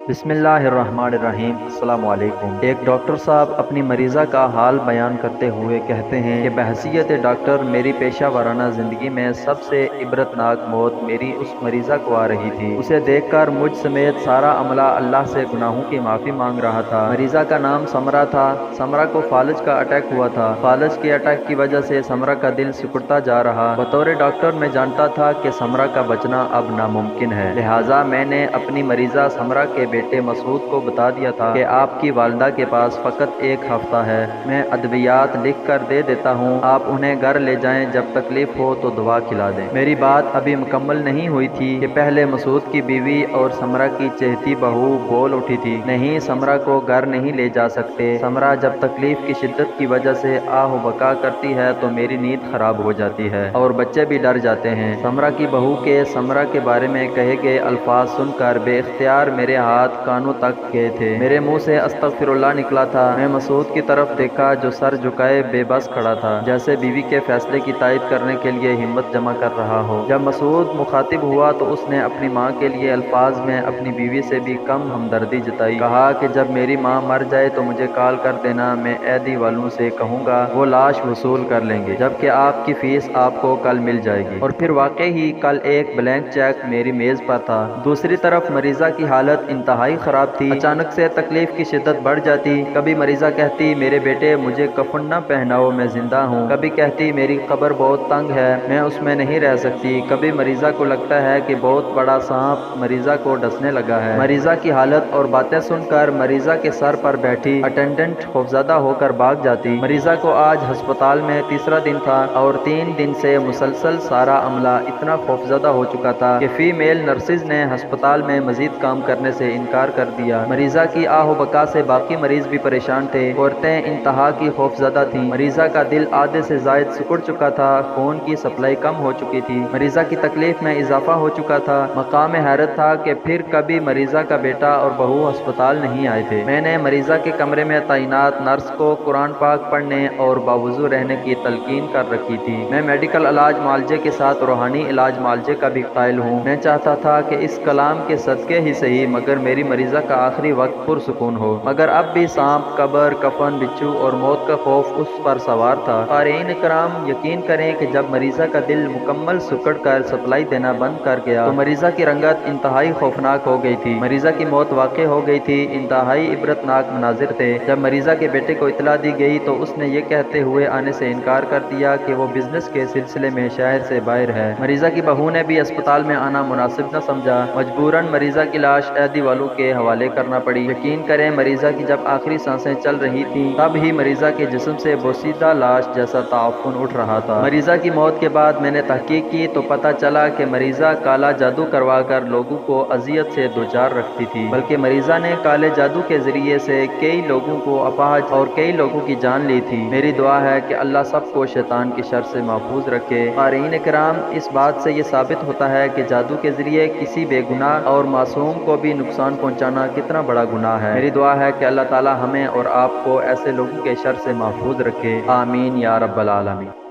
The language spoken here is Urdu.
بسم اللہ الرحمن الرحیم۔ السلام علیکم۔ ایک ڈاکٹر صاحب اپنی مریضہ کا حال بیان کرتے ہوئے کہتے ہیں کہ بحیثیت ڈاکٹر میری پیشہ ورانہ زندگی میں سب سے عبرتناک موت میری اس مریضہ کو آ رہی تھی۔ اسے دیکھ کر مجھ سمیت سارا عملہ اللہ سے گناہوں کی معافی مانگ رہا تھا۔ مریضہ کا نام سمرہ تھا۔ سمرہ کو فالج کا اٹیک ہوا تھا۔ فالج کے اٹیک کی وجہ سے سمرہ کا دل سکڑتا جا رہا۔ بطور ڈاکٹر میں جانتا تھا کہ سمرہ کا بچنا اب ناممکن ہے، لہٰذا میں نے اپنی مریضہ سمرہ کے بیٹے مسعود کو بتا دیا تھا کہ آپ کی والدہ کے پاس فقط ایک ہفتہ ہے، میں ادویات لکھ کر دے دیتا ہوں، آپ انہیں گھر لے جائیں، جب تکلیف ہو تو دوا کھلا دیں۔ میری بات ابھی مکمل نہیں ہوئی تھی کہ پہلے مسعود کی بیوی اور سمرہ کی چہتی بہو بول اٹھی تھی، نہیں، سمرہ کو گھر نہیں لے جا سکتے، سمرہ جب تکلیف کی شدت کی وجہ سے آہ و بکا کرتی ہے تو میری نیند خراب ہو جاتی ہے اور بچے بھی ڈر جاتے ہیں۔ سمرہ کی بہو کے سمرہ کے بارے میں کہے گئے الفاظ سن کر بے اختیار میرے ہاتھ کانوں تک گئے تھے۔ میرے منہ سے استغفر اللہ نکلا تھا۔ میں مسعود کی طرف دیکھا جو سر جھکائے بے بس کھڑا تھا، جیسے بیوی کے فیصلے کی تائید کرنے کے لیے ہمت جمع کر رہا ہو۔ جب مسعود مخاطب ہوا تو اس نے اپنی ماں کے لیے الفاظ میں اپنی بیوی سے بھی کم ہمدردی جتائی۔ کہا کہ جب میری ماں مر جائے تو مجھے کال کر دینا، میں عیدی والوں سے کہوں گا، وہ لاش وصول کر لیں گے، جبکہ آپ کی فیس آپ کو کل مل جائے گی۔ اور پھر واقعی ہی کل ایک بلینک چیک میری میز پر تھا۔ دوسری طرف مریضہ کی حالت انتہائی خراب تھی۔ اچانک سے تکلیف کی شدت بڑھ جاتی۔ کبھی مریضہ کہتی، میرے بیٹے مجھے کفن نہ پہناؤ، میں زندہ ہوں۔ کبھی کہتی، میری قبر بہت تنگ ہے، میں اس میں نہیں رہ سکتی۔ کبھی مریضہ کو لگتا ہے کہ بہت بڑا سانپ مریضہ کو ڈسنے لگا ہے۔ مریضہ کی حالت اور باتیں سن کر مریضہ کے سر پر بیٹھی اٹینڈنٹ خوفزدہ ہو کر بھاگ جاتی۔ مریضہ کو آج ہسپتال میں تیسرا دن تھا اور 3 دن سے مسلسل سارا عملہ اتنا خوفزدہ ہو چکا تھا کہ فیمیل نرسز نے ہسپتال میں مزید کام کرنے سے انکار کر دیا۔ مریضہ کی آہ و بکا سے باقی مریض بھی پریشان تھے۔ عورتیں انتہا کی خوفزدہ تھیں۔ مریضہ کا دل آدھے سے زائد سکڑ چکا تھا، خون کی سپلائی کم ہو چکی تھی، مریضہ کی تکلیف میں اضافہ ہو چکا تھا۔ مقام حیرت تھا کہ پھر کبھی مریضہ کا بیٹا اور بہو ہسپتال نہیں آئے تھے۔ میں نے مریضہ کے کمرے میں تعینات نرس کو قرآن پاک پڑھنے اور باوضو رہنے کی تلقین کر رکھی تھی۔ میں میڈیکل علاج معالجے کے ساتھ روحانی علاج معالجے کا بھی قائل ہوں۔ میں چاہتا تھا کہ اس کلام کے صدقے ہی صحیح مگر میری مریضہ کا آخری وقت پرسکون ہو، مگر اب بھی سانپ، قبر، کفن، بچھو اور موت کا خوف اس پر سوار تھا۔ قارئین کرام، یقین کریں کہ جب مریضہ کا دل مکمل سکڑ کر سپلائی دینا بند کر گیا تو مریضہ کی رنگت انتہائی خوفناک ہو گئی تھی۔ مریضہ کی موت واقع ہو گئی تھی۔ انتہائی عبرتناک مناظر تھے۔ جب مریضہ کے بیٹے کو اطلاع دی گئی تو اس نے یہ کہتے ہوئے آنے سے انکار کر دیا کہ وہ بزنس کے سلسلے میں شہر سے باہر ہے۔ مریضہ کی بہو نے بھی اسپتال میں آنا مناسب نہ سمجھا۔ مجبوراً مریضہ کی لاش عیدی والوں کے حوالے کرنا پڑی۔ یقین کریں مریضہ کی جب آخری سانسیں چل رہی تھیں تب ہی مریضہ کے جسم سے بوسیدہ لاش جیسا تعفن اٹھ رہا تھا۔ مریضہ کی موت کے بعد میں نے تحقیق کی تو پتہ چلا کہ مریضہ کالا جادو کروا کر لوگوں کو اذیت سے دوچار رکھتی تھی، بلکہ مریضہ نے کالے جادو کے ذریعے سے کئی لوگوں کو اپاہج اور کئی لوگوں کی جان لی تھی۔ میری دعا ہے کہ اللہ سب کو شیطان کی شر سے محفوظ رکھے۔ قارئین کرام، اس بات سے یہ ثابت ہوتا ہے کہ جادو کے ذریعے کسی بے گناہ اور معصوم کو بھی نقصان پہنچانا کتنا بڑا گناہ ہے۔ میری دعا ہے کہ اللہ تعالی ہمیں اور آپ کو ایسے لوگوں کے شر سے محفوظ رکھے، آمین یا رب العالمین۔